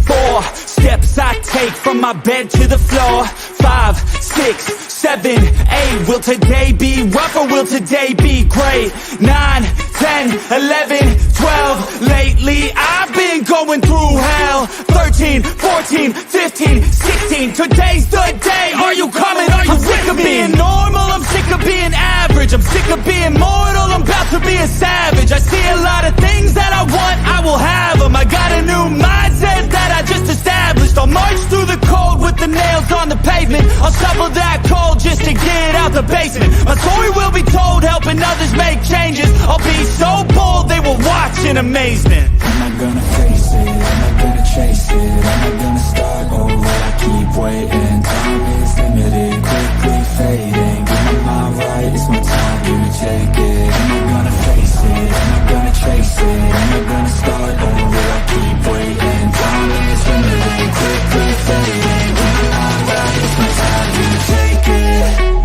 4 steps I take from my bed to the floor. 5, 6, 7, 8. Will today be rough or will today be great? 9, 10, 11, 12. Lately I've been going through hell. 13, 14, 15, 16. Today's the day. Are you coming? Are you I'm sick of being normal? I'm sick of being average. I'm sick of being mortal. I'm about to be a savage. I see a lot of things that I want, I will have them. I got a new mindset that I just established. I'll march through the cold with the nails on the pavement. I'll shovel that coal just to get out the basement. My story will be told, helping others make changes. I'll be so bold, they will watch in amazement. Am I gonna face it? Am I gonna chase it? Am I gonna start over? I keep waiting. Time is limited, quickly fading. Get my mind right, it's my time to take it. Am I gonna face it? Am I gonna chase it? Am I gonna start over? I keep waiting. Time is limited, quickly fading. Get my mind right, it's my time to take it.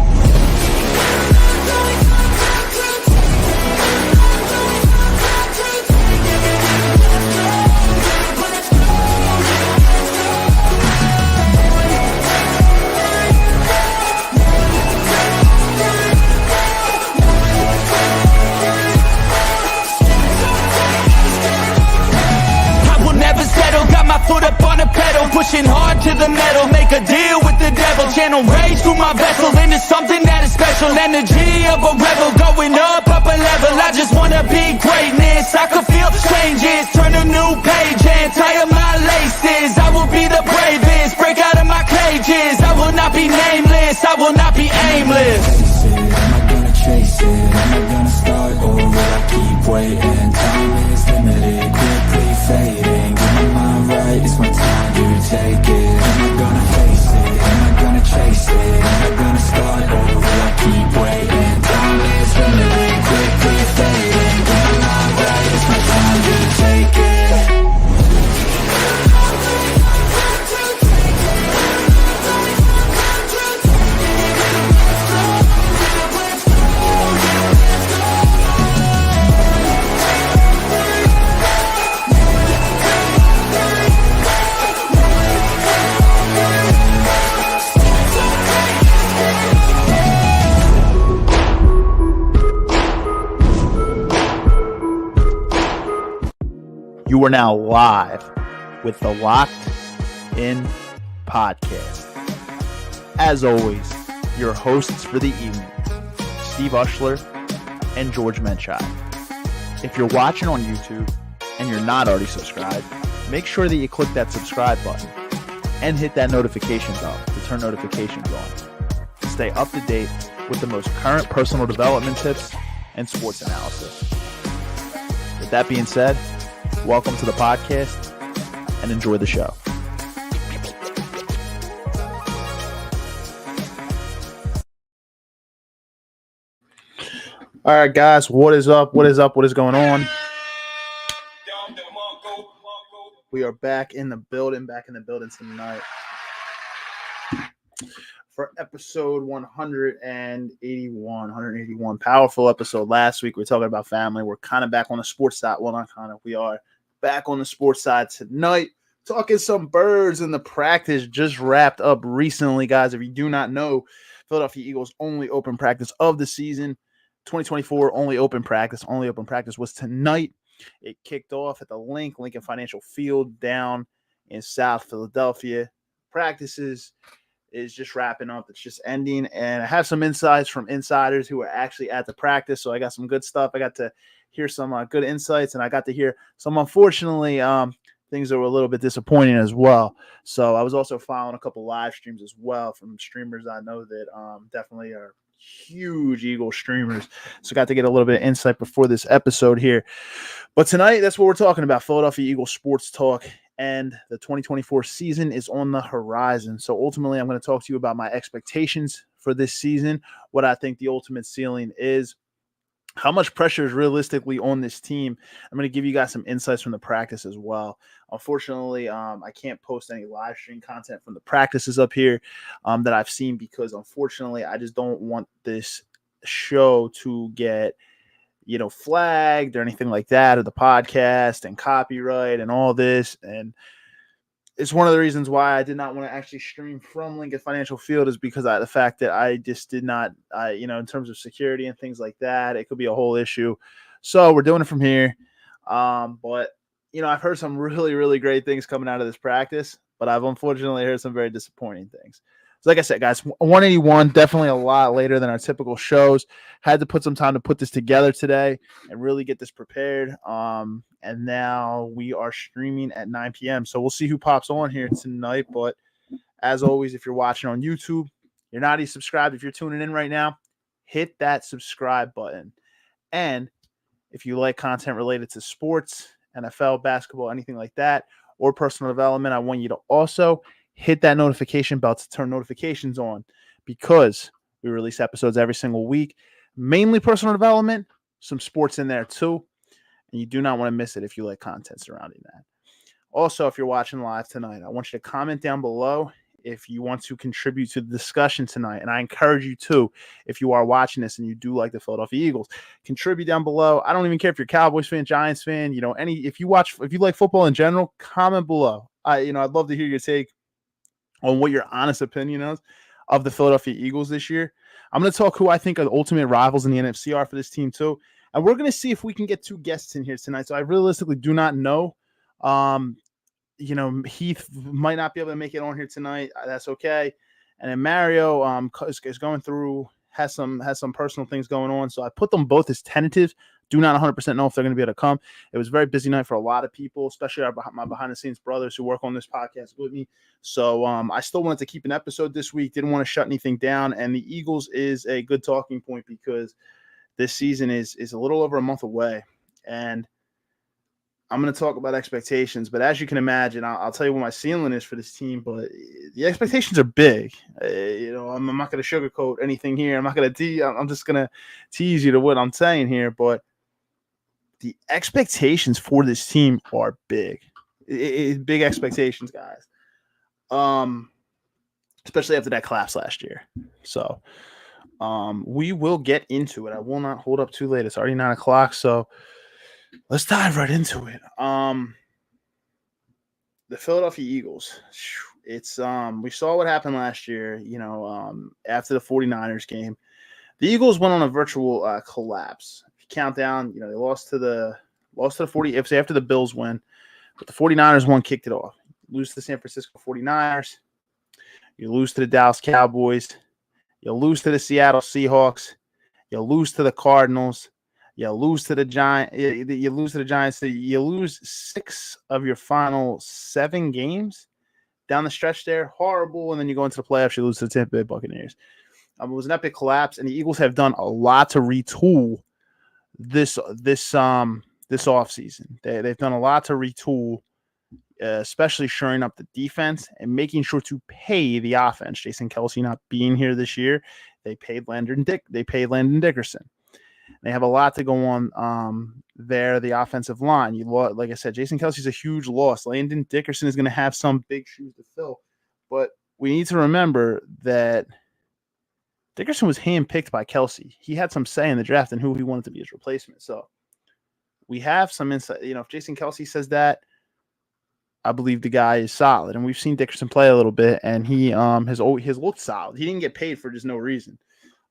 Foot up on the pedal, pushing hard to the metal. Make a deal with the devil. Channel rage through my vessel into something that is special. Energy of a rebel, going up a level. I just wanna be greatness. I could feel changes, turn a new page and tie up my laces. I will be the bravest, break out of my cages. I will not be nameless, I will not be aimless. Am I gonna chase it? Am I gonna start over? I keep waiting. Time is limited, quickly fading. Get my mind right, it's my time to take it. Am I gonna face it? Am I gonna chase it? Am I gonna start over? I keep waiting. Time is limited, quickly fading. Get my mind right, it's my time to take it. You are now live with the Locked In Podcast. As always, your hosts for the evening, Steve Ushler and George Menchai. If you're watching on YouTube and you're not already subscribed, make sure that you click that subscribe button and hit that notification bell to turn notifications on to stay up to date with the most current personal development tips and sports analysis. With that being said, welcome to the podcast and enjoy the show. All right, guys, what is up? What is up? What is going on? We are back in the building tonight for episode 181. Powerful episode last week. We were talking about family. We're kind of back on the sports side. Well, not kind of. We are back on the sports side tonight. Talking some birds, and the practice just wrapped up recently, guys. If you do not know, Philadelphia Eagles' only open practice of the season, 2024 only open practice was tonight. It kicked off at the Lincoln Financial Field down in South Philadelphia. Practices is just wrapping up. It's just ending. And I have some insights from insiders who were actually at the practice. So I got some good stuff. I got to hear some good insights, and I got to hear some, unfortunately, things that were a little bit disappointing as well. So I was also following a couple live streams as well from streamers I know that definitely are huge Eagle streamers. So got to get a little bit of insight before this episode here. But tonight, that's what we're talking about, Philadelphia Eagles sports talk. And the 2024 season is on the horizon. So ultimately, I'm going to talk to you about my expectations for this season, what I think the ultimate ceiling is, how much pressure is realistically on this team. I'm going to give you guys some insights from the practice as well. Unfortunately, I can't post any live stream content from the practices up here that I've seen because, unfortunately, I just don't want this show to get flagged or anything like that, or the podcast and copyright and all this. And it's one of the reasons why I did not want to actually stream from Lincoln Financial Field is because the fact that I just did not, in terms of security and things like that, it could be a whole issue. So we're doing it from here. But I've heard some really, really great things coming out of this practice, but I've unfortunately heard some very disappointing things. So like I said, guys, 181, definitely a lot later than our typical shows. Had to put some time to put this together today and really get this prepared. And now we are streaming at 9 p.m. So we'll see who pops on here tonight. But as always, if you're watching on YouTube, you're not even subscribed. If you're tuning in right now, hit that subscribe button. And if you like content related to sports, NFL, basketball, anything like that, or personal development, I want you to also hit that notification bell to turn notifications on because we release episodes every single week, mainly personal development, some sports in there too. And you do not want to miss it if you like content surrounding that. Also, if you're watching live tonight, I want you to comment down below if you want to contribute to the discussion tonight. And I encourage you to, if you are watching this and you do like the Philadelphia Eagles, contribute down below. I don't even care if you're a Cowboys fan, Giants fan, if you like football in general, comment below. I'd love to hear your take on what your honest opinion is of the Philadelphia Eagles this year. I'm going to talk who I think are the ultimate rivals in the NFC are for this team too. And we're going to see if we can get two guests in here tonight. So I realistically do not know. Heath might not be able to make it on here tonight. That's okay. And then Mario is going through, has some personal things going on. So I put them both as tentative. Do not 100% know if they're going to be able to come. It was a very busy night for a lot of people, especially my behind-the-scenes brothers who work on this podcast with me. So I still wanted to keep an episode this week. Didn't want to shut anything down. And the Eagles is a good talking point because this season is a little over a month away. And I'm going to talk about expectations, but as you can imagine, I'll tell you what my ceiling is for this team, but the expectations are big. I'm not going to sugarcoat anything here. I'm not going to I'm just going to tease you to what I'm saying here, but the expectations for this team are big. Big expectations, guys. Especially after that collapse last year. So we will get into it. I will not hold up too late. It's already 9 o'clock, so let's dive right into it. The Philadelphia Eagles. It's we saw what happened last year, after the 49ers game. The Eagles went on a virtual collapse. If you count down, they lost to the 40 after the Bills win, but the 49ers kicked it off. Lose to the San Francisco 49ers. You lose to the Dallas Cowboys. You lose to the Seattle Seahawks. You lose to the Cardinals. You lose to the Giants. You lose to the Giants. You lose 6 of your final 7 games down the stretch there. Horrible. And then you go into the playoffs. You lose to the Tampa Bay Buccaneers. It was an epic collapse, and the Eagles have done a lot to retool this offseason. They've done a lot to retool, especially shoring up the defense and making sure to pay the offense. Jason Kelce not being here this year, they paid Landon Dickerson. They have a lot to go on there, the offensive line. Like I said, Jason Kelce's a huge loss. Landon Dickerson is going to have some big shoes to fill. But we need to remember that Dickerson was handpicked by Kelce. He had some say in the draft and who he wanted to be his replacement. So we have some insight. If Jason Kelce says that, I believe the guy is solid. And we've seen Dickerson play a little bit, and he has looked solid. He didn't get paid for just no reason.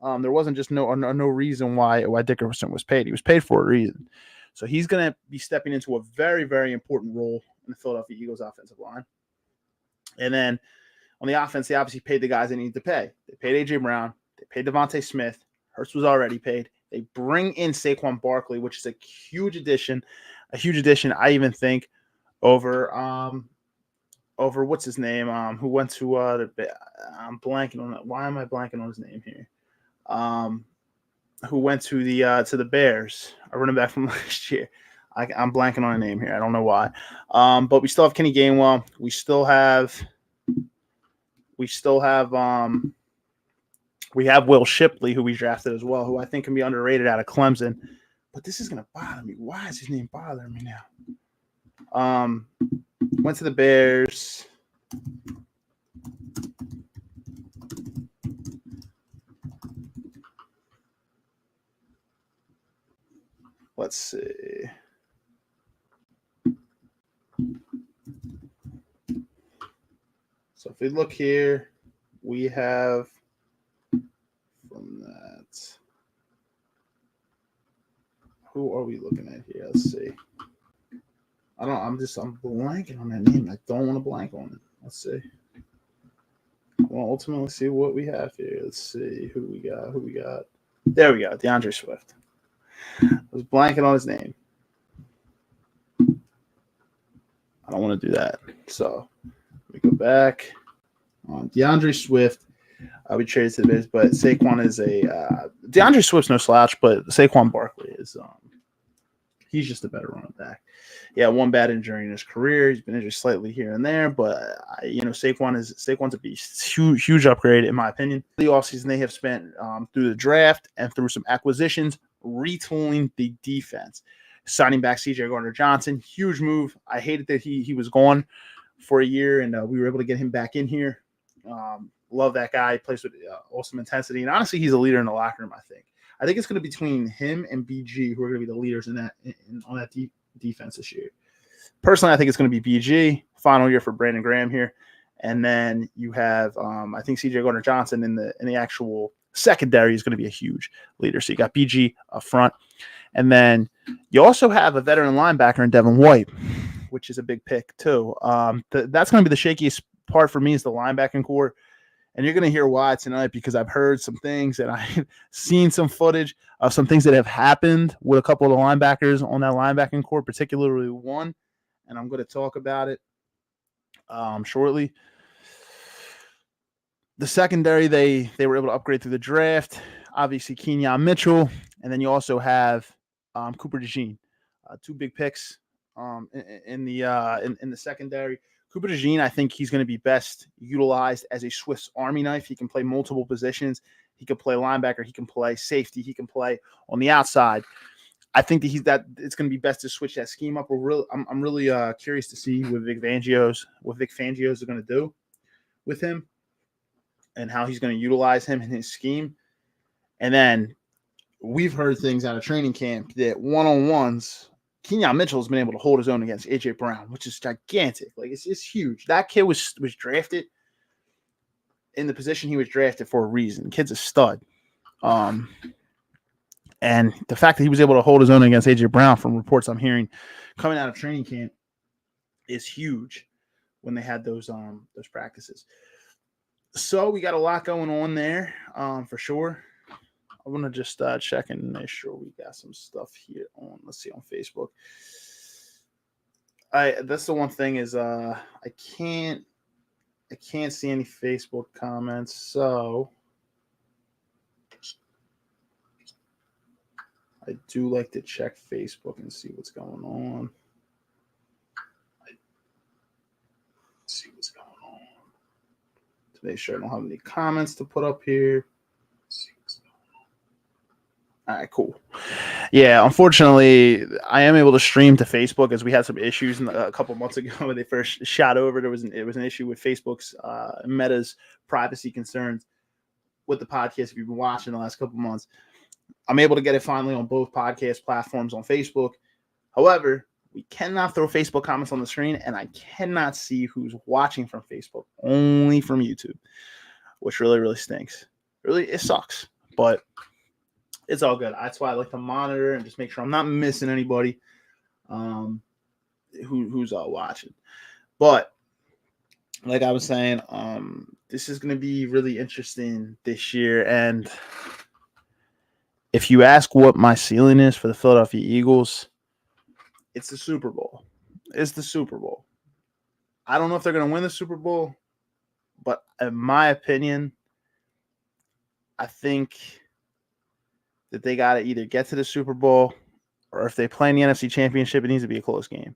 There wasn't just no reason why Dickerson was paid. He was paid for a reason. So he's going to be stepping into a very, very important role in the Philadelphia Eagles offensive line. And then on the offense, they obviously paid the guys they needed to pay. They paid A.J. Brown. They paid Devontae Smith. Hurts was already paid. They bring in Saquon Barkley, which is a huge addition. I even think, over what's his name? Who went to I'm blanking on that. Why am I blanking on his name here? Who went to the Bears? I running back from last year. I'm blanking on a name here. I don't know why. But we still have Kenny Gainwell. We have Will Shipley, who we drafted as well, who I think can be underrated out of Clemson. But this is gonna bother me. Why is his name bothering me now? Went to the Bears. Let's see. So if we look here, we have from that. Who are we looking at here? Let's see. I'm blanking on that name. I don't want to blank on it. Let's see. We'll ultimately see what we have here. Let's see who we got. There we go. DeAndre Swift. I was blanking on his name. I don't want to do that. So we go back. DeAndre Swift. We traded to the Bears, but Saquon is DeAndre Swift's no slouch, but Saquon Barkley is he's just a better running back. Yeah, one bad injury in his career. He's been injured slightly here and there, but Saquon's a beast. Huge upgrade in my opinion. The offseason they have spent through the draft and through some acquisitions, retooling the defense, signing back C.J. Gardner-Johnson. Huge move. I hated that he was gone for a year, and we were able to get him back in here. Love that guy. He plays with awesome intensity, and honestly, he's a leader in the locker room. I think it's going to be between him and BG who are going to be the leaders on that defense this year. Personally, I think it's going to be BG. Final year for Brandon Graham here, and then you have I think C.J. Gardner-Johnson in the actual secondary is going to be a huge leader. So you got BG up front, and then you also have a veteran linebacker in Devin White, which is a big pick too. That's going to be the shakiest part for me is the linebacking core. And you're going to hear why tonight because I've heard some things and I've seen some footage of some things that have happened with a couple of the linebackers on that linebacking core, particularly one. And I'm going to talk about it shortly. The secondary, they were able to upgrade through the draft. Obviously, Kenyon Mitchell. And then you also have Cooper DeJean. Two big picks in the secondary. Cooper DeJean, I think he's going to be best utilized as a Swiss Army knife. He can play multiple positions. He can play linebacker. He can play safety. He can play on the outside. I think that it's going to be best to switch that scheme up. I'm really curious to see what Vic Fangio's are going to do with him and how he's going to utilize him in his scheme. And then we've heard things out of training camp that one-on-ones, Kenyon Mitchell has been able to hold his own against A.J. Brown, which is gigantic. Like, it's huge. That kid was drafted in the position he was drafted for a reason. Kid's a stud. And the fact that he was able to hold his own against A.J. Brown from reports I'm hearing coming out of training camp is huge when they had those practices. So we got a lot going on there for sure. I want to just check and make sure we got some stuff here on, let's see, on Facebook. That's the one thing is I can't see any Facebook comments, so I do like to check Facebook and see what's going on. To make sure I don't have any comments to put up here. All right, cool. Yeah, unfortunately, I am able to stream to Facebook as we had some issues a couple months ago when they first shot over. It was an issue with Facebook's Meta's privacy concerns with the podcast. If you've been watching the last couple months, I'm able to get it finally on both podcast platforms on Facebook. However, we cannot throw Facebook comments on the screen, and I cannot see who's watching from Facebook, only from YouTube, which really, really stinks. Really, it sucks, but it's all good. That's why I like to monitor and just make sure I'm not missing anybody who's watching. But like I was saying, this is going to be really interesting this year. And if you ask what my ceiling is for the Philadelphia Eagles, it's the Super Bowl. It's the Super Bowl. I don't know if they're going to win the Super Bowl, but in my opinion, I think that they got to either get to the Super Bowl or if they play in the NFC Championship, it needs to be a close game.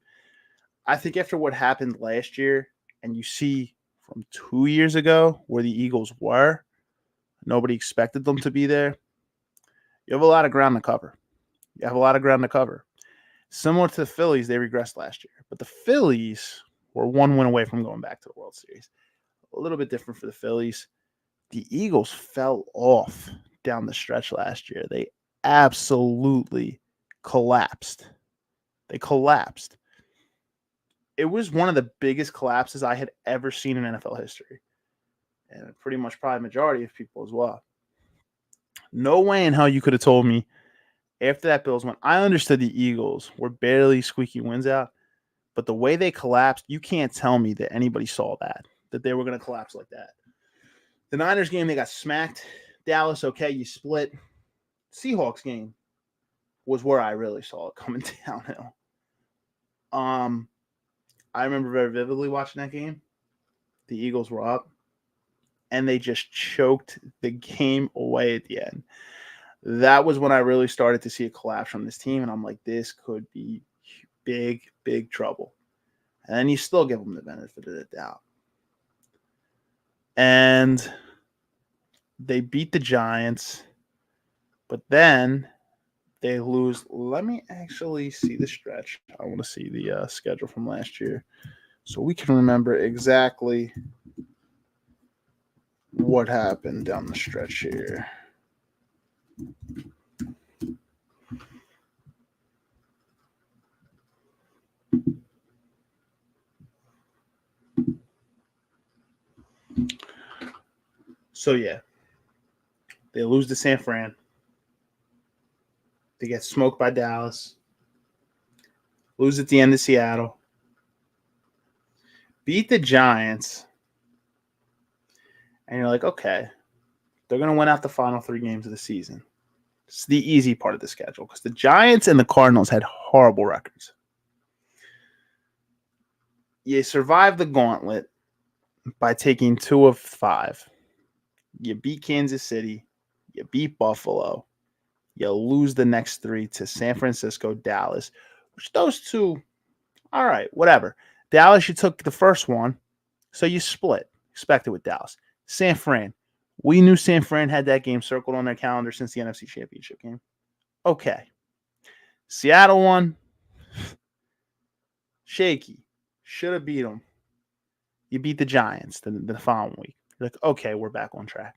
I think after what happened last year, and you see from 2 years ago where the Eagles were, nobody expected them to be there. You have a lot of ground to cover. Similar to the Phillies, they regressed last year. But the Phillies were one win away from going back to the World Series. A little bit different for the Phillies. The Eagles fell off down the stretch last year. They absolutely collapsed. it was one of the biggest collapses I had ever seen in NFL history. And pretty much probably majority of people as well. No way in hell you could have told me after that Bills win. I understood the Eagles were barely squeaky wins out, but the way they collapsed, you can't tell me that anybody saw that they were going to collapse like that. The Niners game, they got smacked. Dallas, okay, you split. Seahawks game was where I really saw it coming downhill. I remember very vividly watching that game. The Eagles were up, and they just choked the game away at the end. That was when I really started to see a collapse from this team, and I'm like, this could be big, big trouble. And then you still give them the benefit of the doubt. And they beat the Giants, but then they lose. Let me actually see the stretch. I want to see the schedule from last year so we can remember exactly what happened down the stretch here. So, yeah, they lose to San Fran. They get smoked by Dallas. Lose at the end to Seattle. Beat the Giants. And you're like, okay, they're going to win out the final 3 games of the season. It's the easy part of the schedule because the Giants and the Cardinals had horrible records. You survive the gauntlet by taking 2 of 5. You beat Kansas City. You beat Buffalo. You lose the next 3 to San Francisco, Dallas, which those 2, all right, whatever. Dallas, you took the first one, so you split. Expected with Dallas. San Fran. We knew San Fran had that game circled on their calendar since the NFC Championship game. Okay. Seattle won. Shaky. Should have beat them. You beat the Giants the following week. You're like, okay, we're back on track.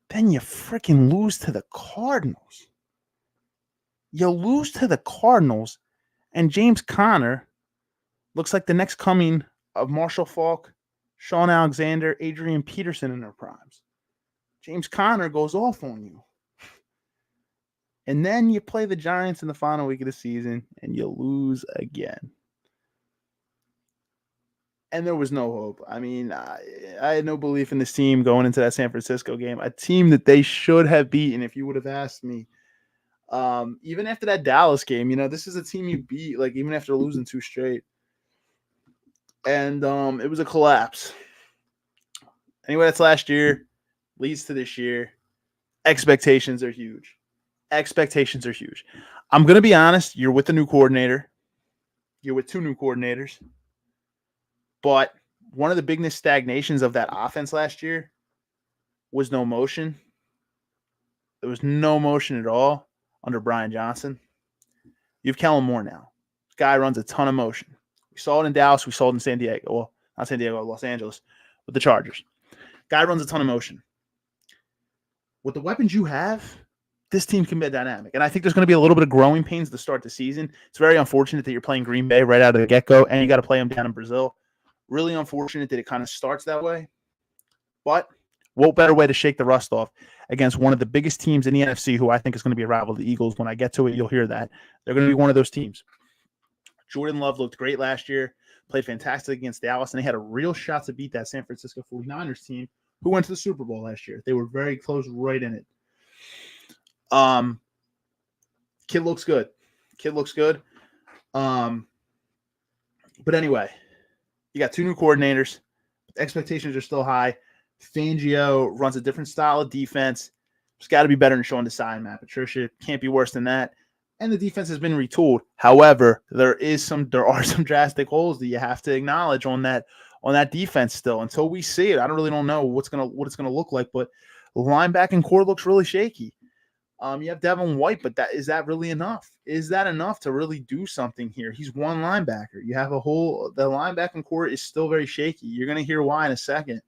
Then you freaking lose to the Cardinals. You lose to the Cardinals, and James Conner looks like the next coming of Marshall Faulk, Sean Alexander, Adrian Peterson in their primes. James Conner goes off on you. And then you play the Giants in the final week of the season, and you lose again. And there was no hope. I mean, I had no belief in this team going into that San Francisco game, a team that they should have beaten if you would have asked me. Even after that Dallas game, this is a team you beat, like even after losing 2 straight. And it was a collapse. Anyway, that's last year. Leads to this year. Expectations are huge. Expectations are huge. I'm going to be honest. You're with a new coordinator. You're with 2 new coordinators. But one of the biggest stagnations of that offense last year was no motion. There was no motion at all under Brian Johnson. You have Kellen Moore now. This guy runs a ton of motion. We saw it in Dallas. We saw it in San Diego. Well, not San Diego, Los Angeles with the Chargers. Guy runs a ton of motion. With the weapons you have, this team can be dynamic. And I think there's going to be a little bit of growing pains to start the season. It's very unfortunate that you're playing Green Bay right out of the get-go, and you got to play them down in Brazil. Really unfortunate that it kind of starts that way. But what better way to shake the rust off against one of the biggest teams in the NFC, who I think is going to be a rival to the Eagles. When I get to it, you'll hear that. They're going to be one of those teams. Jordan Love looked great last year, played fantastic against Dallas, and they had a real shot to beat that San Francisco 49ers team who went to the Super Bowl last year. They were very close, right in it. Kid looks good. But anyway, you got 2 new coordinators. Expectations are still high. Fangio runs a different style of defense. It's got to be better than Sean Desai, Matt Patricia. Can't be worse than that. And the defense has been retooled. However, there are some drastic holes that you have to acknowledge on that defense still. Until we see it, I don't know what it's gonna look like. But the linebacking core looks really shaky. You have Devin White, but is that really enough? Is that enough to really do something here? He's one linebacker. You have the linebacking core is still very shaky. You're gonna hear why in a second.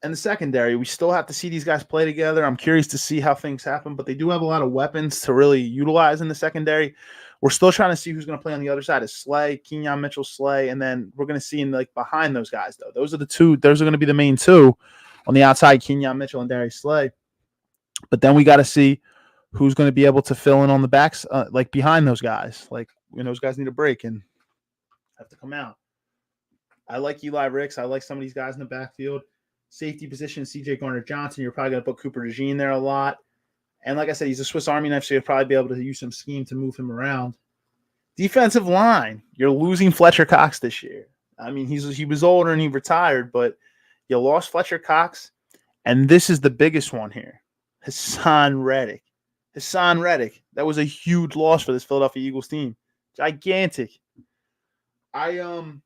And the secondary, we still have to see these guys play together. I'm curious to see how things happen, but they do have a lot of weapons to really utilize in the secondary. We're still trying to see who's going to play on the other side. Is Slay, Kenyon Mitchell, Slay, and then we're going to see behind those guys though. Those are the two. Those are going to be the main two on the outside: Kenyon Mitchell and Darius Slay. But then we got to see who's going to be able to fill in on the backs, behind those guys. Those guys need a break and have to come out. I like Eli Ricks. I like some of these guys in the backfield. Safety position, C.J. Garner-Johnson. You're probably going to put Cooper DeJean there a lot. And like I said, he's a Swiss Army knife, so you'll probably be able to use some scheme to move him around. Defensive line. You're losing Fletcher Cox this year. I mean, he was older and he retired, but you lost Fletcher Cox. And this is the biggest one here. Hassan Reddick. That was a huge loss for this Philadelphia Eagles team. Gigantic. I thought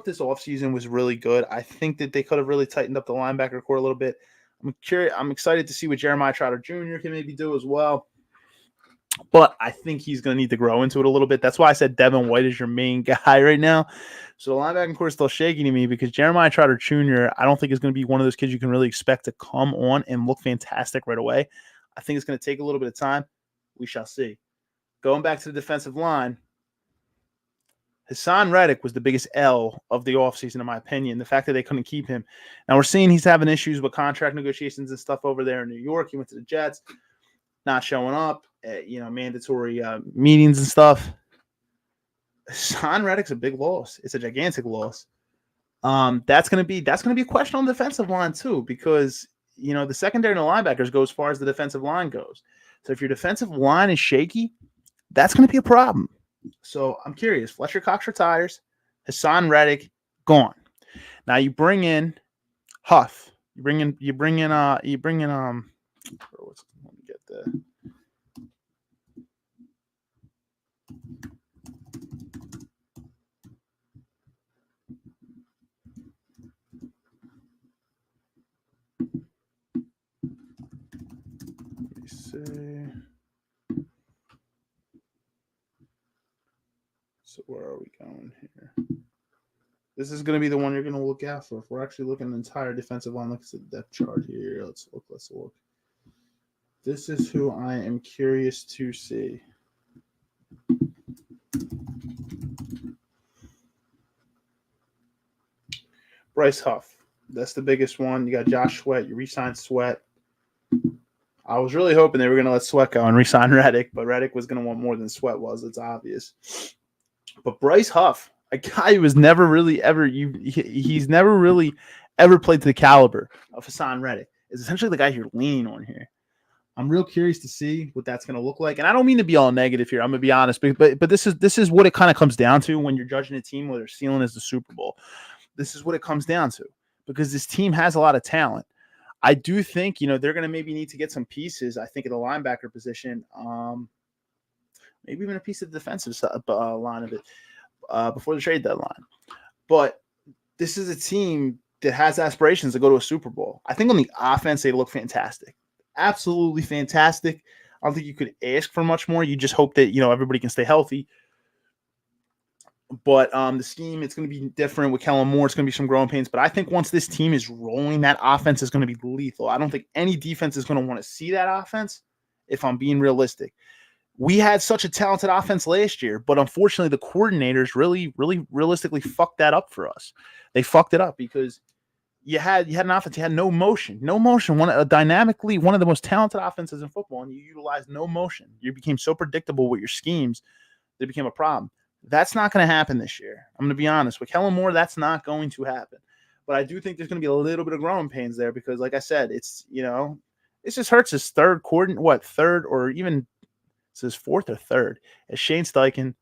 this offseason was really good. I think that they could have really tightened up the linebacker core a little bit. I'm excited to see what Jeremiah Trotter Jr. can maybe do as well. But I think he's going to need to grow into it a little bit. That's why I said Devin White is your main guy right now. So the linebacking core is still shaky to me because Jeremiah Trotter Jr., I don't think is going to be one of those kids you can really expect to come on and look fantastic right away. I think it's going to take a little bit of time. We shall see. Going back to the defensive line, Hassan Reddick was the biggest L of the offseason, in my opinion. The fact that they couldn't keep him. Now, we're seeing he's having issues with contract negotiations and stuff over there in New York. He went to the Jets, not showing up at, mandatory meetings and stuff. Hassan Reddick's a big loss. It's a gigantic loss. That's going to be a question on the defensive line, too, because, the secondary and the linebackers go as far as the defensive line goes. So if your defensive line is shaky, that's going to be a problem. So I'm curious. Fletcher Cox retires. Hassan Reddick gone. Now you bring in Huff. You bring in. Let me get the. Let me see. So where are we going here? This is going to be the one you're going to look out for. If we're actually looking at the entire defensive line, look at the depth chart here. Let's look. This is who I am curious to see. Bryce Huff. That's the biggest one. You got Josh Sweat. You re-signed Sweat. I was really hoping they were going to let Sweat go and re-sign Reddick, but Reddick was going to want more than Sweat was. It's obvious. But Bryce Huff, a guy who was never really he's never really ever played to the caliber of Hassan Reddick, is essentially the guy you're leaning on here. I'm real curious to see what that's going to look like. And I don't mean to be all negative here. I'm going to be honest, but this is what it kind of comes down to when you're judging a team where their ceiling is the Super Bowl. This is what it comes down to because this team has a lot of talent. I do think, they're going to maybe need to get some pieces, I think, at the linebacker position. Maybe even a piece of the defensive line of it before the trade deadline. But this is a team that has aspirations to go to a Super Bowl. I think on the offense, they look fantastic. Absolutely fantastic. I don't think you could ask for much more. You just hope that, everybody can stay healthy. But the scheme, it's going to be different with Kellen Moore. It's going to be some growing pains. But I think once this team is rolling, that offense is going to be lethal. I don't think any defense is going to want to see that offense if I'm being realistic. We had such a talented offense last year, but unfortunately the coordinators really, really realistically fucked that up for us. They fucked it up because you had an offense, you had no motion. One of the most talented offenses in football, and you utilized no motion. You became so predictable with your schemes that it became a problem. That's not going to happen this year. I'm going to be honest. With Kellen Moore, that's not going to happen. But I do think there's going to be a little bit of growing pains there because, like I said, it's just hurts his third or even it's his fourth or third. It's Shane Steichen,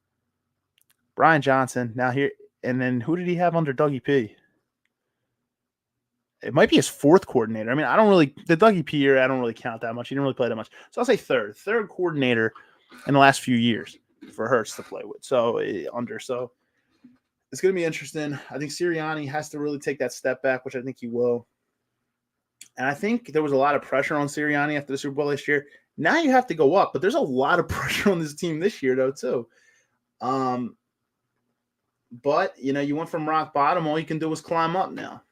Brian Johnson, now here, and then who did he have under Dougie P? It might be his fourth coordinator. I mean, the Dougie P year, I don't really count that much. He didn't really play that much. So I'll say third coordinator in the last few years for Hurts to play with. So it's going to be interesting. I think Sirianni has to really take that step back, which I think he will. And I think there was a lot of pressure on Sirianni after the Super Bowl last year. Now you have to go up, but there's a lot of pressure on this team this year, though, too. But, you went from rock bottom. All you can do is climb up now.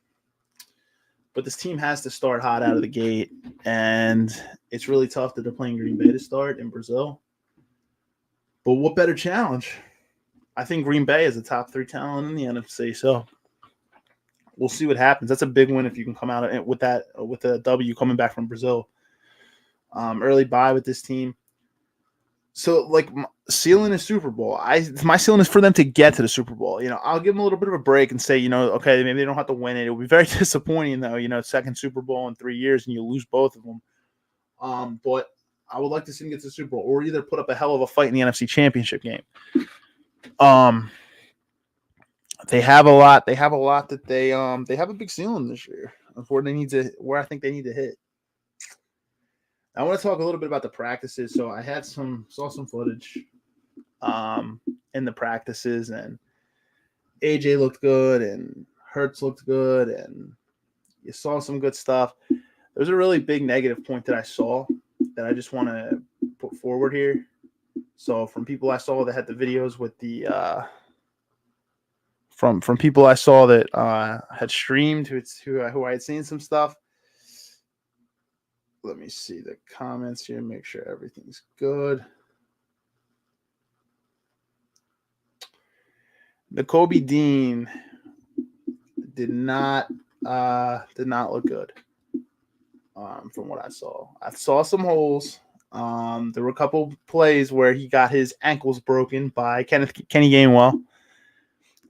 But this team has to start hot out of the gate, and it's really tough that they're playing Green Bay to start in Brazil. But what better challenge? I think Green Bay is a top 3 talent in the NFC, so we'll see what happens. That's a big win if you can come out with that with a W coming back from Brazil. Early bye with this team. So, like, ceiling is Super Bowl. My ceiling is for them to get to the Super Bowl. I'll give them a little bit of a break and say, okay, maybe they don't have to win it. It'll be very disappointing, though, second Super Bowl in 3 years and you lose both of them. But I would like to see them get to the Super Bowl or either put up a hell of a fight in the NFC Championship game. They have a lot. They have a lot that they have a big ceiling this year where I think they need to hit. I want to talk a little bit about the practices. So I saw some footage in the practices, and AJ looked good and Hurts looked good, and you saw some good stuff. There's a really big negative point that I saw that I just want to put forward here. So from people I saw that had the videos with the from people I saw that had streamed who I had seen some stuff. Let me see the comments here, make sure everything's good. Nakobe Dean did not look good from what I saw. I saw some holes. There were a couple plays where he got his ankles broken by Kenny Gainwell.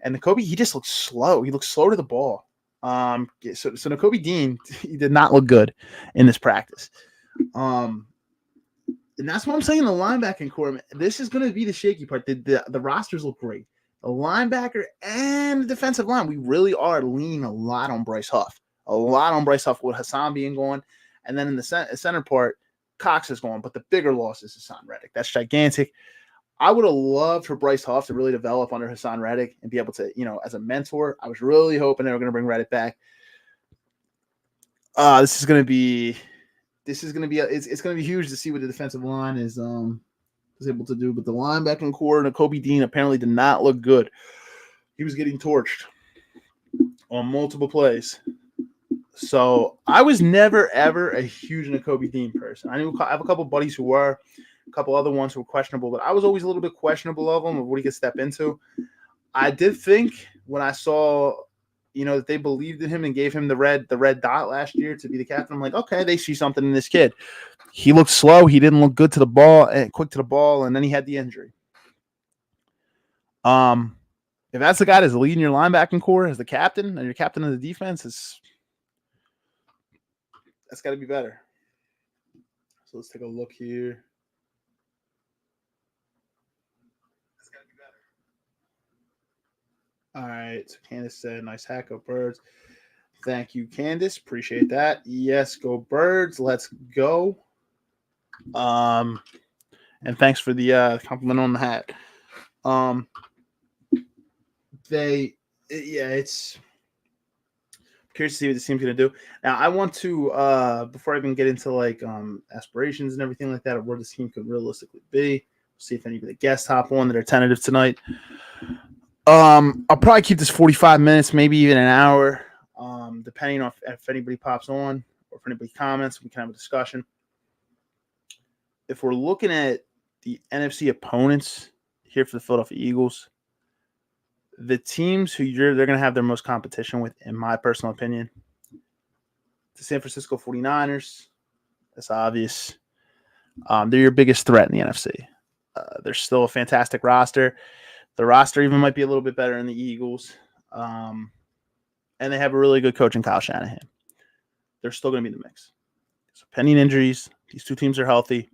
And Nakobe, he just looked slow. He looked slow to the ball. So Nakobe Dean, he did not look good in this practice. And that's what I'm saying. The linebacking core, this is going to be the shaky part. The rosters look great. The linebacker and the defensive line, we really are leaning a lot on Bryce Huff. A lot on Bryce Huff with Hassan being gone. And then in the center part, Cox is gone. But the bigger loss is Hassan Reddick. That's gigantic. I would have loved for Bryce Huff to really develop under Hassan Reddick and be able to, as a mentor. I was really hoping they were going to bring Reddick back. It's going to be huge to see what the defensive line is able to do. But the linebacking core, Nakobe Dean apparently did not look good. He was getting torched on multiple plays. So I was never ever a huge Nakobe Dean person. I have a couple buddies who were. A couple other ones who were questionable, but I was always a little bit questionable of him, of what he could step into. I did think when I saw, that they believed in him and gave him the red dot last year to be the captain. I'm like, okay, they see something in this kid. He looked slow. He didn't look good to the ball and quick to the ball, and then he had the injury. If that's the guy that's leading your linebacking core as the captain and your captain of the defense, that's got to be better. So let's take a look here. All right, so Candace said, nice hack, go Birds. Thank you, Candace. Appreciate that. Yes, go Birds. Let's go. And thanks for the compliment on the hat. It's curious to see what this team's going to do. Now, I want to, before I even get into, aspirations and everything like that, of where this team could realistically be, see if any of the guests hop on that are tentative tonight. I'll probably keep this 45 minutes, maybe even an hour, depending on if anybody pops on or if anybody comments. We can have a discussion. If we're looking at the NFC opponents here for the Philadelphia Eagles, the teams who they're going to have their most competition with, in my personal opinion, the San Francisco 49ers. That's obvious. They're your biggest threat in the NFC. They're still a fantastic roster. The roster even might be a little bit better than the Eagles. And they have a really good coach in Kyle Shanahan. They're still going to be in the mix. So pending injuries, these two teams are healthy.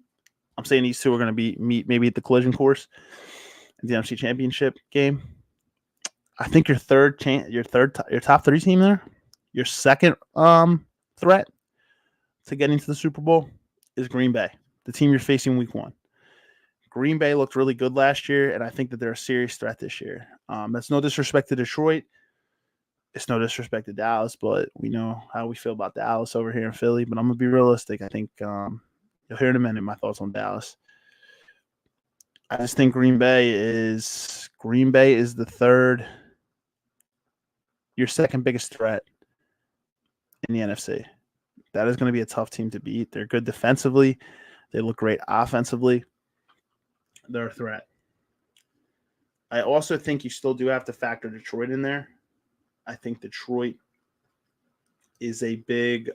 I'm saying these two are going to meet maybe at the collision course in the NFC Championship game. I think your top 3 team there, your second threat to getting to the Super Bowl is Green Bay, the team you're facing week 1. Green Bay looked really good last year, and I think that they're a serious threat this year. That's no disrespect to Detroit. It's no disrespect to Dallas, but we know how we feel about Dallas over here in Philly. But I'm going to be realistic. I think you'll hear in a minute my thoughts on Dallas. I just think Green Bay is the third, your second biggest threat in the NFC. That is going to be a tough team to beat. They're good defensively. They look great offensively. They're a threat. I also think you still do have to factor Detroit in there. I think Detroit is a big,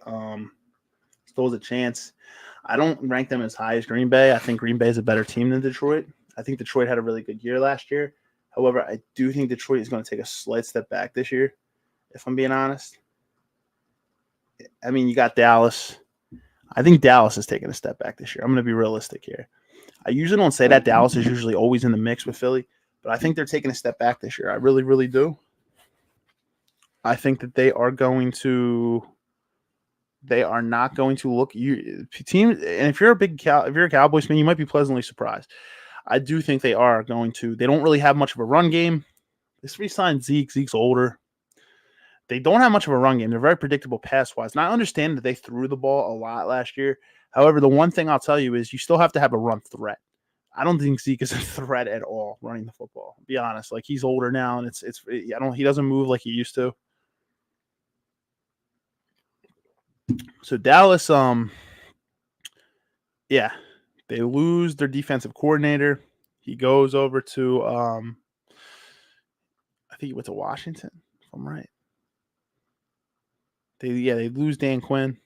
still has a chance. I don't rank them as high as Green Bay. I think Green Bay is a better team than Detroit. I think Detroit had a really good year last year. However, I do think Detroit is going to take a slight step back this year, if I'm being honest. I mean, you got Dallas. I think Dallas is taking a step back this year. I'm going to be realistic here. I usually don't say that. Dallas is usually always in the mix with Philly, but I think they're taking a step back this year. I really, really do. I think that they are not going to look team. And if you're a Cowboys fan, you might be pleasantly surprised. I do think they are going to. They don't really have much of a run game. This re-signed Zeke. Zeke's older. They don't have much of a run game. They're very predictable pass-wise. And I understand that they threw the ball a lot last year. However, the one thing I'll tell you is you still have to have a run threat. I don't think Zeke is a threat at all running the football. Be honest. Like, he's older now, and he doesn't move like he used to. So Dallas, they lose their defensive coordinator. He goes over to, I think he went to Washington, if I'm right. They lose Dan Quinn.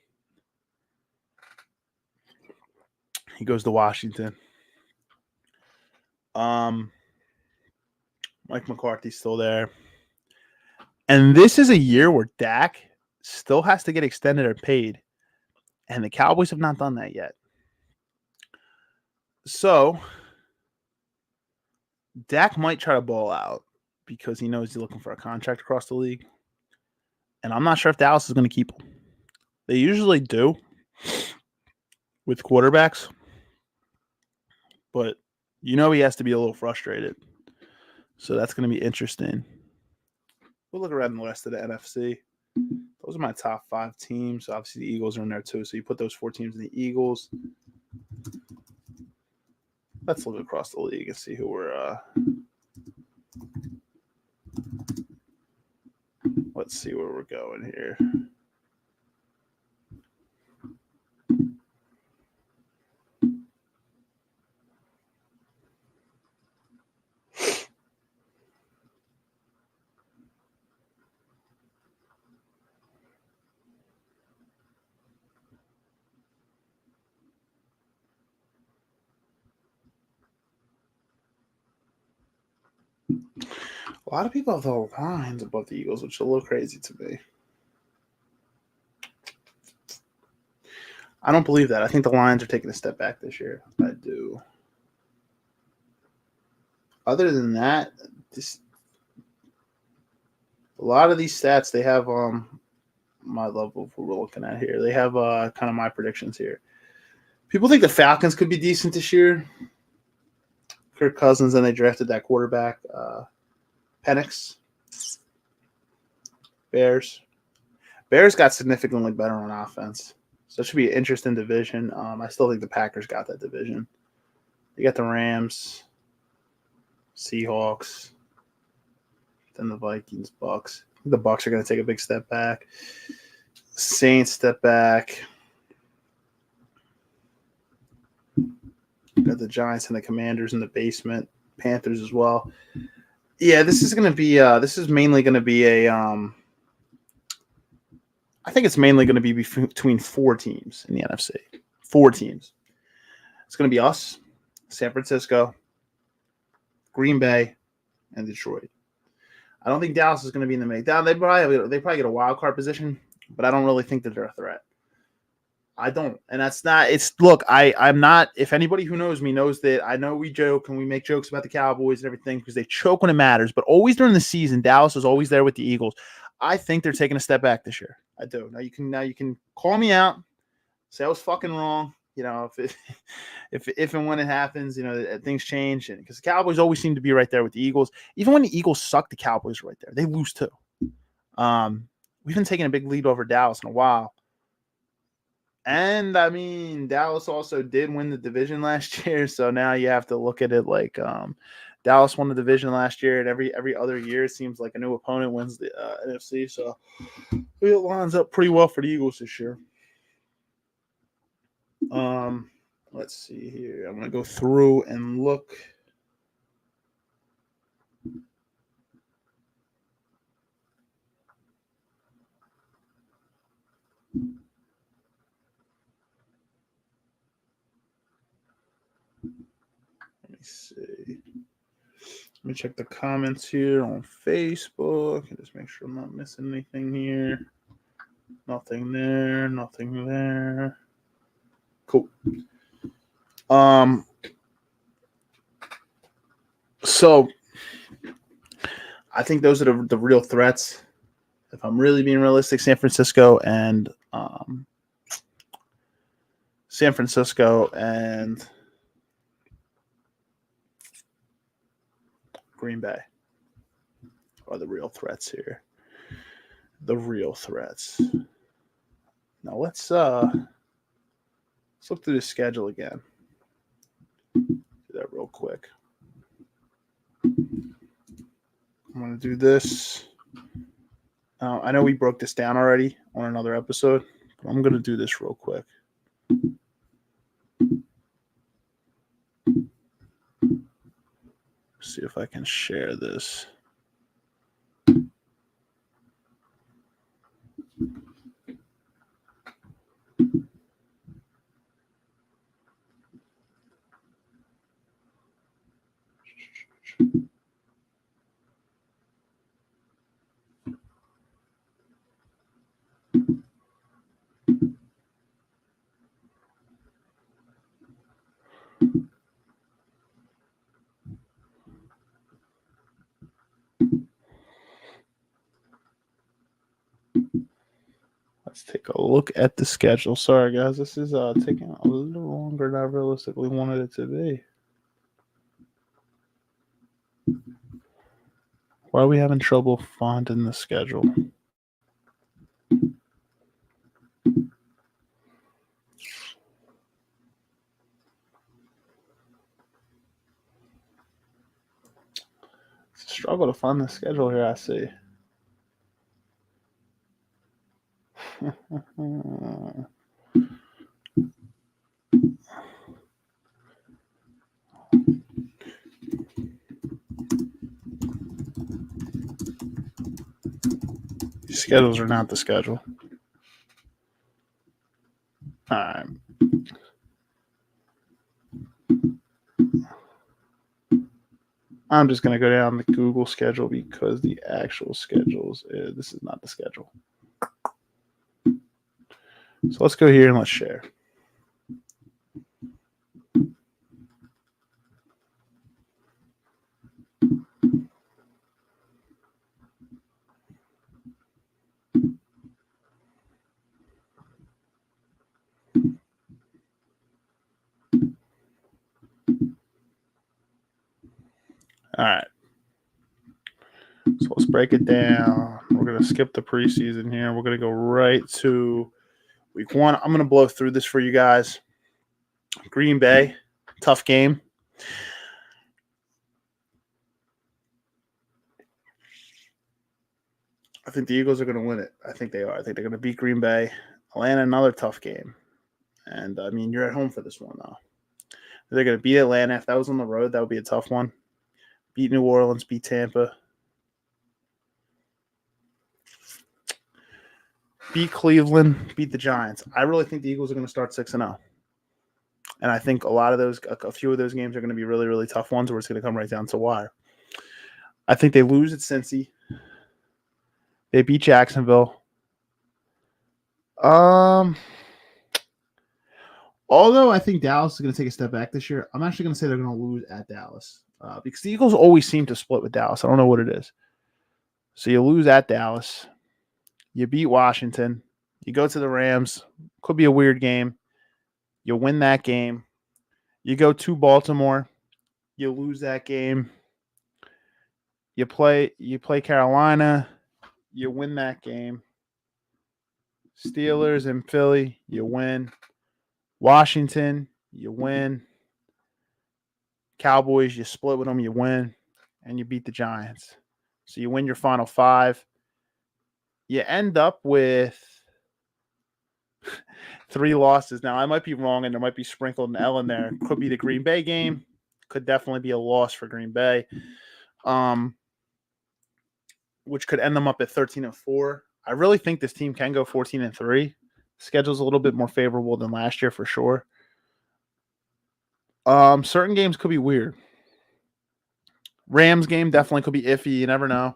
He goes to Washington. Mike McCarthy's still there. And this is a year where Dak still has to get extended or paid. And the Cowboys have not done that yet. So Dak might try to ball out because he knows he's looking for a contract across the league. And I'm not sure if Dallas is going to keep him. They usually do with quarterbacks. But he has to be a little frustrated. So that's going to be interesting. We'll look around the rest of the NFC. Those are my top 5 teams. Obviously, the Eagles are in there too. So you put those 4 teams in the Eagles. Let's look across the league and see who we're let's see where we're going here. A lot of people have the Lions above the Eagles, which is a little crazy to me. I don't believe that. I think the Lions are taking a step back this year. I do. Other than that, a lot of these stats, they have my level of what we're looking at here. They have kind of my predictions here. People think the Falcons could be decent this year. Kirk Cousins, and they drafted that quarterback, Penix. Bears got significantly better on offense. So it should be an interesting division. I still think the Packers got that division. They got the Rams, Seahawks, then the Vikings, Bucks. The Bucks are going to take a big step back. Saints step back. Got the Giants and the Commanders in the basement. Panthers as well. Yeah, this is going to be. This is mainly going to be a. I think it's mainly going to be between 4 teams in the NFC. 4 teams. It's going to be us, San Francisco, Green Bay, and Detroit. I don't think Dallas is going to be in the mix. They probably get a wild card position, but I don't really think that they're a threat. I don't, and that's not. I'm not. If anybody who knows me knows that I know we joke and we make jokes about the Cowboys and everything because they choke when it matters. But always during the season, Dallas is always there with the Eagles. I think they're taking a step back this year. I do. Now you can call me out, say I was fucking wrong. If and when it happens, things change, and because the Cowboys always seem to be right there with the Eagles. Even when the Eagles suck, the Cowboys are right there. They lose too. We've been taking a big lead over Dallas in a while. And I mean, Dallas also did win the division last year, so now you have to look at it like Dallas won the division last year, and every other year it seems like a new opponent wins the NFC. So it lines up pretty well for the Eagles this year. Let's see here. I'm gonna go through and look. Let me see. Let me check the comments here on Facebook and just make sure I'm not missing anything here. Nothing there. Nothing there. Cool. So I think those are the real threats. If I'm really being realistic, San Francisco and Green Bay are the real threats here. The real threats. Now let's look through the schedule again. Do that real quick. I'm going to do this. I know we broke this down already on another episode, but I'm going to do this real quick. See if I can share this. Let's take a look at the schedule. Sorry, guys. This is taking a little longer than I realistically wanted it to be. Why are we having trouble finding the schedule? It's a struggle to find the schedule here, I see. These schedules are not the schedule. All right. I'm just going to go down the Google schedule because the actual schedules, this is not the schedule. So let's go here and let's share. All right. So let's break it down. We're going to skip the preseason here. We're going to go right to week 1. I'm going to blow through this for you guys. Green Bay, tough game. I think the Eagles are going to win it. I think they are. I think they're going to beat Green Bay. Atlanta, another tough game. And, I mean, you're at home for this one, though. They're going to beat Atlanta. If that was on the road, that would be a tough one. Beat New Orleans, beat Tampa. Beat Cleveland, beat the Giants. I really think the Eagles are going to start 6-0. And I think a few of those games are going to be really, really tough ones where it's going to come right down to wire. I think they lose at Cincy. They beat Jacksonville. Although I think Dallas is going to take a step back this year, I'm actually going to say they're going to lose at Dallas because the Eagles always seem to split with Dallas. I don't know what it is. So you lose at Dallas. You beat Washington. You go to the Rams. Could be a weird game. You win that game. You go to Baltimore. You lose that game. You play Carolina. You win that game. Steelers and Philly, you win. Washington, you win. Cowboys, you split with them, you win, and you beat the Giants. So you win your final 5. You end up with 3 losses. Now, I might be wrong, and there might be sprinkled an L in there. Could be the Green Bay game. Could definitely be a loss for Green Bay, which could end them up at 13-4. I really think this team can go 14-3. Schedule's a little bit more favorable than last year for sure. Certain games could be weird. Rams game definitely could be iffy. You never know.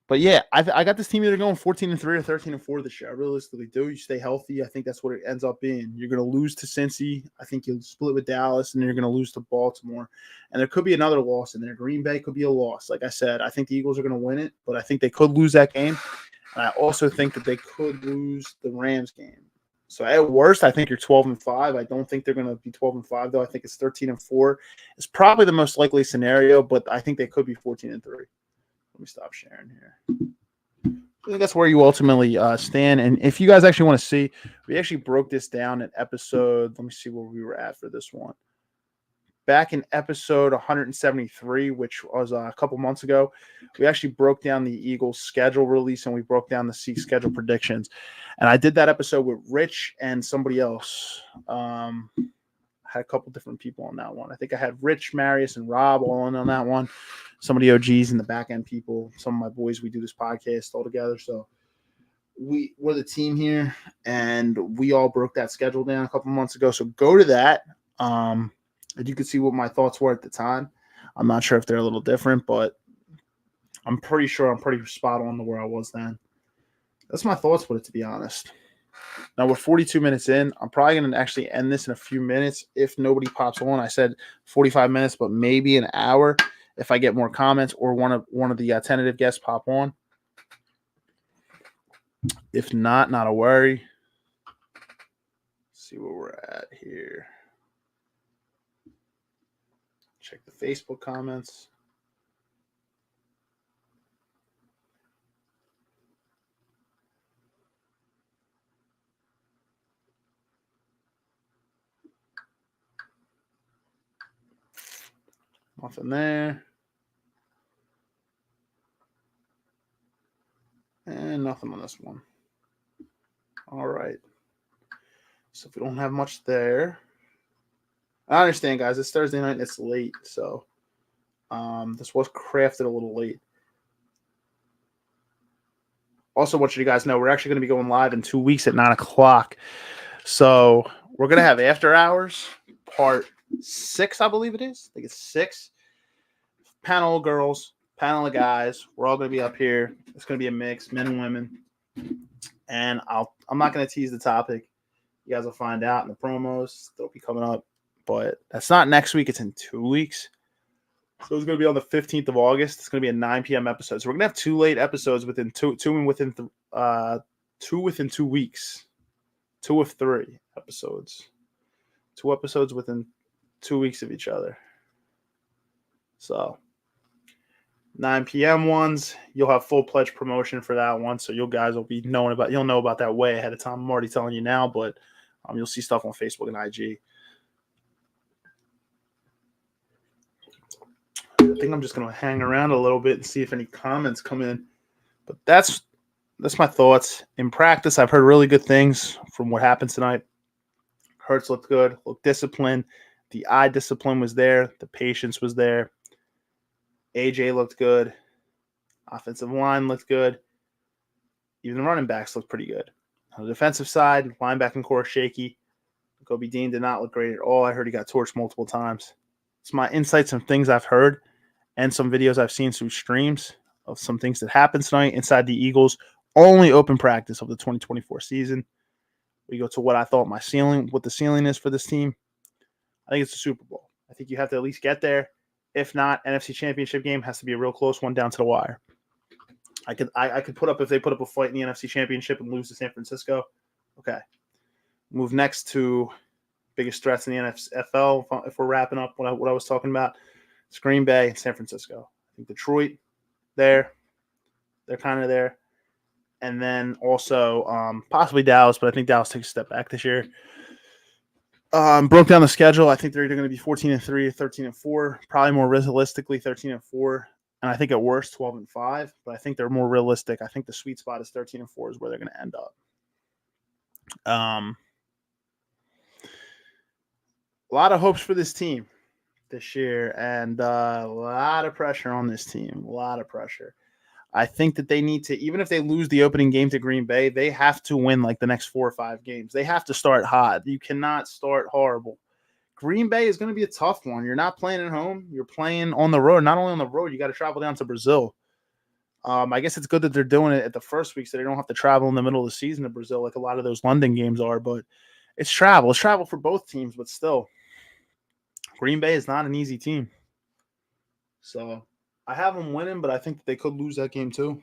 But yeah, I got this team either going 14-3 or 13-4 this year. I realistically do. You stay healthy. I think that's what it ends up being. You're going to lose to Cincy. I think you'll split with Dallas, and then you're going to lose to Baltimore. And there could be another loss in there. Green Bay could be a loss. Like I said, I think the Eagles are going to win it, but I think they could lose that game. And I also think that they could lose the Rams game. So at worst, I think you're 12-5. I don't think they're going to be 12-5, though. I think it's 13-4. It's probably the most likely scenario, but I think they could be 14-3. Let me stop sharing here. I think that's where you ultimately stand. And if you guys actually want to see, we actually broke this down in episode. Let me see where we were at for this one. Back in episode 173, which was a couple months ago, we actually broke down the Eagles schedule release and we broke down the Seek schedule predictions. And I did that episode with Rich and somebody else. I had a couple different people on that one. I think I had Rich, Marius, and Rob all in on that one. Some of the OGs and the back end people, some of my boys, we do this podcast all together. So we're the team here, and we all broke that schedule down a couple months ago. So go to that. And you can see what my thoughts were at the time. I'm not sure if they're a little different, but I'm pretty sure I'm pretty spot on to where I was then. That's my thoughts with it, to be honest. Now we're 42 minutes in. I'm probably going to actually end this in a few minutes if nobody pops on. I said 45 minutes, but maybe an hour if I get more comments or one of the tentative guests pop on. If not, not a worry. Let's see where we're at here. Check the Facebook comments. Nothing there. And nothing on this one. All right. So if we don't have much there. I understand, guys. It's Thursday night and it's late. So this was crafted a little late. Also want you guys know we're actually going to be going live in 2 weeks at 9 o'clock. So we're going to have After Hours, part 6, I believe it is. I think it's 6. Panel of girls, panel of guys. We're all going to be up here. It's going to be a mix, men and women. And I'm not going to tease the topic. You guys will find out in the promos. They'll be coming up. But that's not next week. It's in 2 weeks. So it's going to be on the 15th of August. It's going to be a 9 p.m. episode. So we're going to have 2 late episodes within two within 2 weeks. 2 of 3 episodes. 2 episodes within 2 weeks of each other. So 9 p.m. ones, you'll have full pledge promotion for that one. So you guys will be knowing about, you'll know about that way ahead of time. I'm already telling you now, but you'll see stuff on Facebook and IG. I think I'm just going to hang around a little bit and see if any comments come in. But that's my thoughts. In practice, I've heard really good things from what happened tonight. Hurts looked good, looked disciplined. The eye discipline was there. The patience was there. AJ looked good. Offensive line looked good. Even the running backs looked pretty good. On the defensive side, linebacking core shaky. Kobe Dean did not look great at all. I heard he got torched multiple times. It's my insights and things I've heard and some videos I've seen through streams of some things that happened tonight inside the Eagles' only open practice of the 2024 season. We go to what I thought what the ceiling is for this team. I think it's the Super Bowl. I think you have to at least get there. If not, NFC Championship game has to be a real close one down to the wire. I could put up, if they put up a fight in the NFC Championship and lose to San Francisco, okay. Move next to biggest threats in the NFL, if we're wrapping up what I was talking about. It's Green Bay and San Francisco. I think Detroit, they're kind of there. And then also possibly Dallas, but I think Dallas takes a step back this year. Broke down the schedule. I think they're either going to be 14-3 or 13-4. Probably more realistically 13-4, and I think at worst 12-5. But I think they're more realistic. I think the sweet spot is 13-4 is where they're going to end up. A lot of hopes for this team this year, and a lot of pressure on this team. A lot of pressure. I think that they need to, even if they lose the opening game to Green Bay, they have to win like the next 4 or 5 games. They have to start hot. You cannot start horrible. Green Bay is going to be a tough one. You're not playing at home. You're playing on the road. Not only on the road, you got to travel down to Brazil. I guess it's good that they're doing it at the first week so they don't have to travel in the middle of the season to Brazil like a lot of those London games are. But it's travel. It's travel for both teams, but still, Green Bay is not an easy team. So I have them winning, but I think that they could lose that game too.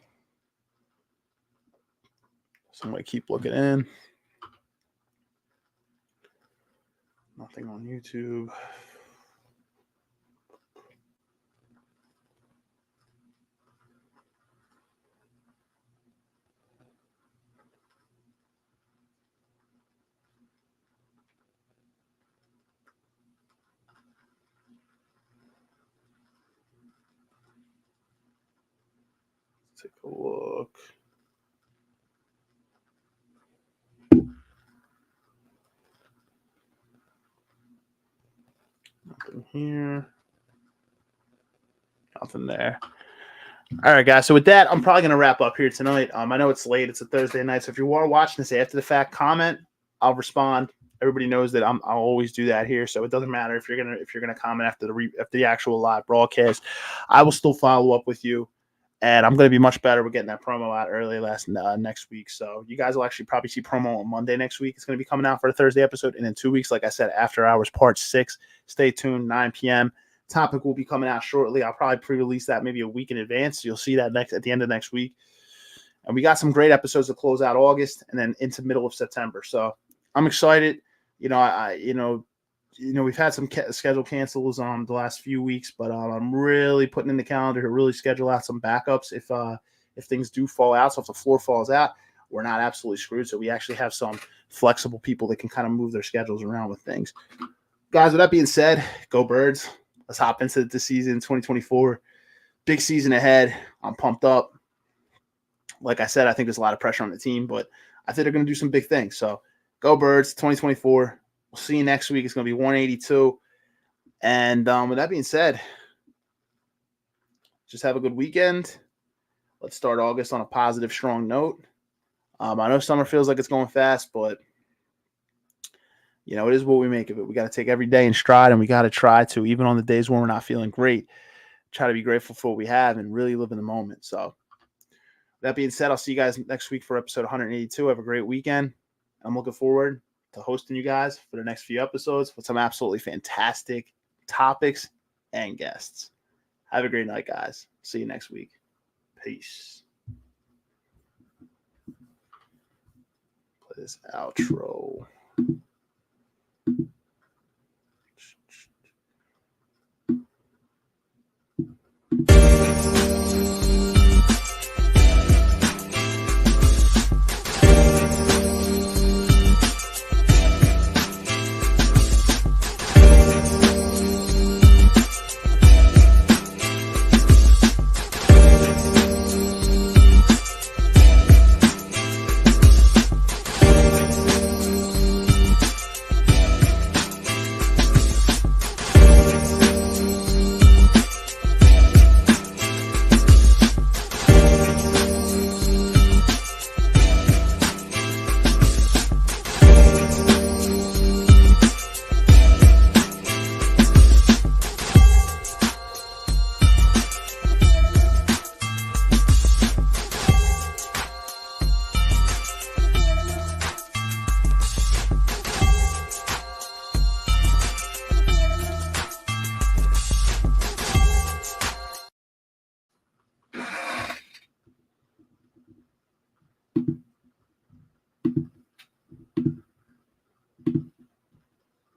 So I'm going to keep looking in. Nothing on YouTube. Take a look. Nothing here. Nothing there. All right, guys. So with that, I'm probably going to wrap up here tonight. I know it's late. It's a Thursday night. So if you are watching this after the fact, comment. I'll respond. Everybody knows that I'll always do that here. So it doesn't matter if you're gonna comment after the actual live broadcast. I will still follow up with you. And I'm going to be much better with getting that promo out early next week. So you guys will actually probably see promo on Monday next week. It's going to be coming out for the Thursday episode. And in 2 weeks, like I said, After Hours Part 6. Stay tuned, 9 p.m. Topic will be coming out shortly. I'll probably pre-release that maybe a week in advance. So you'll see that at the end of next week. And we got some great episodes to close out August and then into middle of September. So I'm excited. We've had some schedule cancels the last few weeks, but I'm really putting in the calendar to really schedule out some backups if things do fall out. So if the floor falls out, we're not absolutely screwed. So we actually have some flexible people that can kind of move their schedules around with things. Guys, with that being said, go Birds. Let's hop into the season 2024. Big season ahead. I'm pumped up. Like I said, I think there's a lot of pressure on the team, but I think they're going to do some big things. So go Birds 2024. We'll see you next week. It's going to be 182. And with that being said, just have a good weekend. Let's start August on a positive, strong note. I know summer feels like it's going fast, but, it is what we make of it. We got to take every day in stride, and we got to try to, even on the days when we're not feeling great, try to be grateful for what we have and really live in the moment. So that being said, I'll see you guys next week for episode 182. Have a great weekend. I'm looking forward to hosting you guys for the next few episodes with some absolutely fantastic topics and guests. Have a great night, guys. See you next week. Peace. Play this outro.